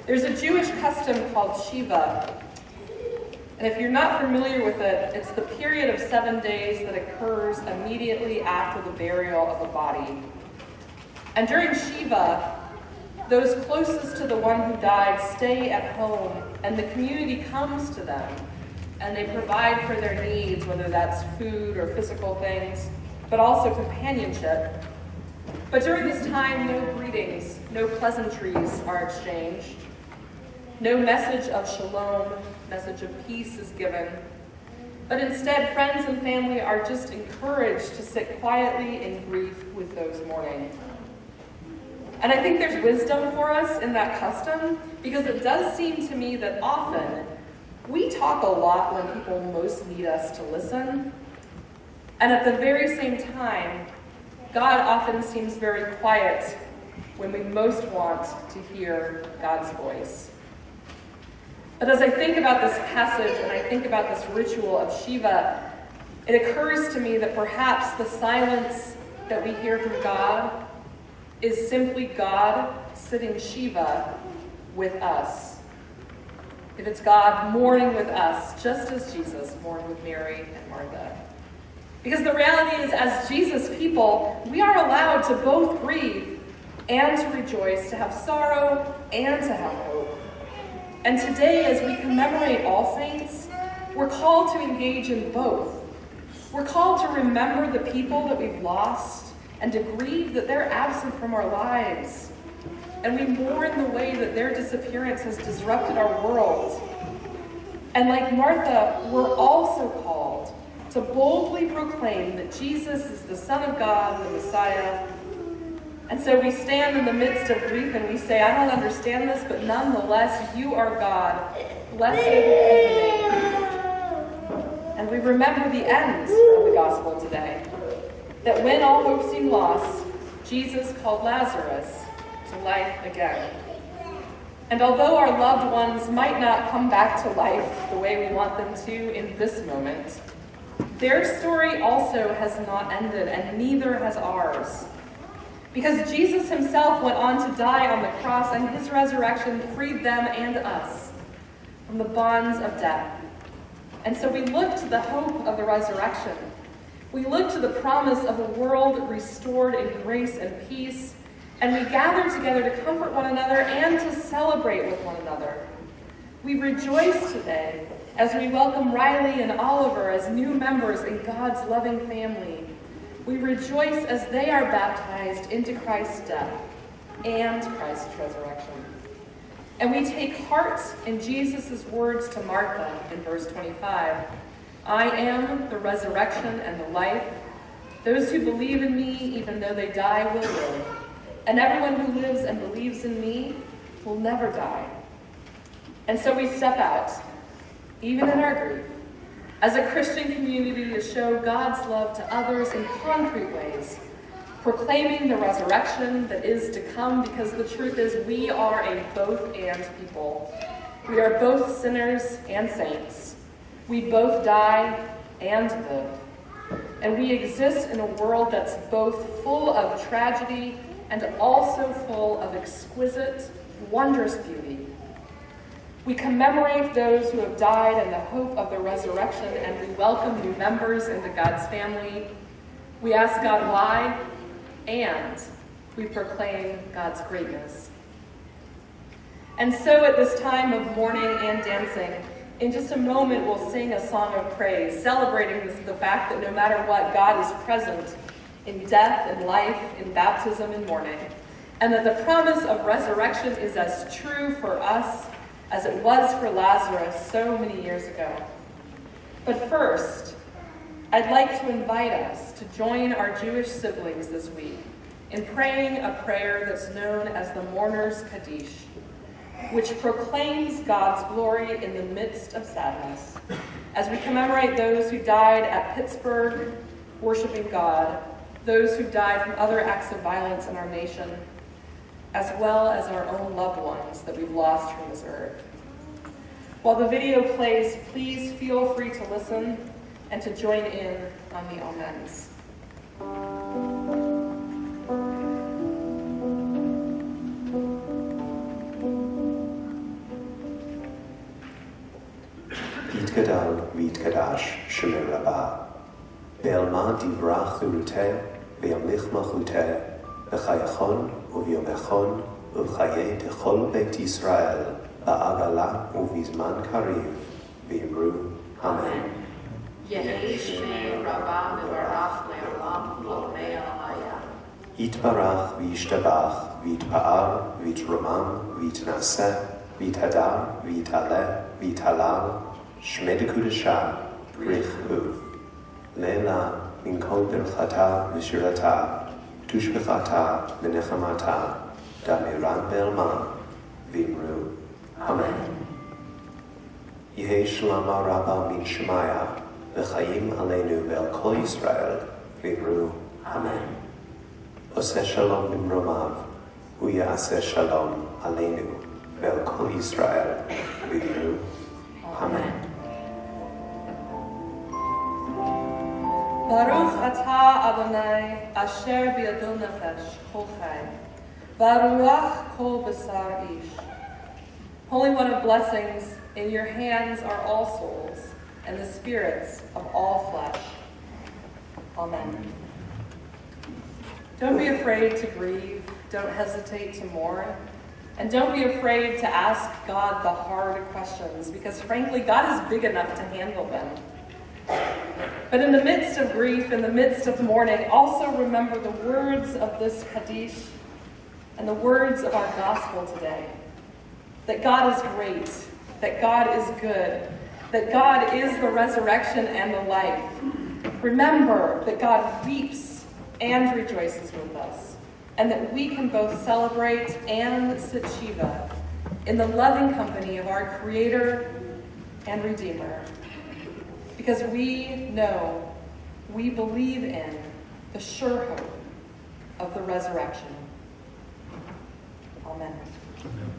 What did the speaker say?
There's a Jewish custom called Shiva, and if you're not familiar with it, it's the period of 7 days that occurs immediately after the burial of a body. And during Shiva, those closest to the one who died stay at home, and the community comes to them, and they provide for their needs, whether that's food or physical things, but also companionship. But during this time, no greetings, no pleasantries are exchanged. No message of shalom, message of peace is given. But instead, friends and family are just encouraged to sit quietly in grief with those mourning. And I think there's wisdom for us in that custom, because it does seem to me that often we talk a lot when people most need us to listen. And at the very same time, God often seems very quiet when we most want to hear God's voice. But as I think about this passage and I think about this ritual of Shiva, it occurs to me that perhaps the silence that we hear from God is simply God sitting Shiva with us. If it's God mourning with us, just as Jesus mourned with Mary and Martha. Because the reality is, as Jesus people, we are allowed to both grieve and to rejoice, to have sorrow and to have hope. And today, as we commemorate All Saints, we're called to engage in both. We're called to remember the people that we've lost and to grieve that they're absent from our lives. And we mourn the way that their disappearance has disrupted our world. And like Martha, we're also called to boldly proclaim that Jesus is the Son of God, the Messiah. And so we stand in the midst of grief and we say, I don't understand this, but nonetheless, you are God. Blessed be your name. And we remember the end of the gospel today. That when all hope seemed lost, Jesus called Lazarus to life again. And although our loved ones might not come back to life the way we want them to in this moment, their story also has not ended, and neither has ours. Because Jesus himself went on to die on the cross, and his resurrection freed them and us from the bonds of death. And so we look to the hope of the resurrection. We look to the promise of a world restored in grace and peace, and we gather together to comfort one another and to celebrate with one another. We rejoice today as we welcome Riley and Oliver as new members in God's loving family. We rejoice as they are baptized into Christ's death and Christ's resurrection. And we take heart in Jesus' words to Martha in verse 25. I am the resurrection and the life. Those who believe in me, even though they die, will live. And everyone who lives and believes in me will never die. And so we step out, even in our grief, as a Christian community to show God's love to others in concrete ways, proclaiming the resurrection that is to come, because the truth is we are a both-and people. We are both sinners and saints. We both die and live. And we exist in a world that's both full of tragedy and also full of exquisite, wondrous beauty. We commemorate those who have died in the hope of the resurrection, and we welcome new members into God's family. We ask God why, and we proclaim God's greatness. And so at this time of mourning and dancing, in just a moment we'll sing a song of praise, celebrating the fact that no matter what, God is present in death and life, in baptism and mourning, and that the promise of resurrection is as true for us as it was for Lazarus so many years ago. But first, I'd like to invite us to join our Jewish siblings this week in praying a prayer that's known as the Mourner's Kaddish, which proclaims God's glory in the midst of sadness, as we commemorate those who died at Pittsburgh, worshiping God, those who died from other acts of violence in our nation, as well as our own loved ones that we've lost from this earth. While the video plays, please feel free to listen and to join in on the amens. ויתקדש שמי רבה. בעלמא דברך חירותה, וימליך מלכותה, בחייכון וביומכון, ובחיי תכל בית ישראל, בעגלה ובזמן קריב, ואמרו אמן. יהי שמי רבה מברך לעולם ולעולמי עלמיה. יתברך וישתבח, ויתפאר, ויתרומם, ויתנשא, ויתהדר, ויתעלה, ויתהלל, שמי דקודשה, בריך הוא. לילה מן כל ברכתה ושירתה, תושבחתה ונחמתה, דמירן בעלמא, ואמרו אמן. יהי שלמה רבה מן שמיה, וחיים עלינו ועל כל ישראל, ואמרו אמן. עושה שלום במרומיו, הוא יעשה שלום עלינו ועל כל ישראל, ואמרו אמן. Baruch atah Adonai asher biado nefesh kol chai, v'aruach kol basar ish. Holy One of blessings, in your hands are all souls, and the spirits of all flesh. Amen. Don't be afraid to grieve, don't hesitate to mourn, and don't be afraid to ask God the hard questions, because frankly, God is big enough to handle them. But in the midst of grief, in the midst of mourning, also remember the words of this Kaddish and the words of our gospel today. That God is great, that God is good, that God is the resurrection and the life. Remember that God weeps and rejoices with us, and that we can both celebrate and sit Shiva in the loving company of our Creator and Redeemer. Because we know, we believe in the sure hope of the resurrection. Amen. Amen.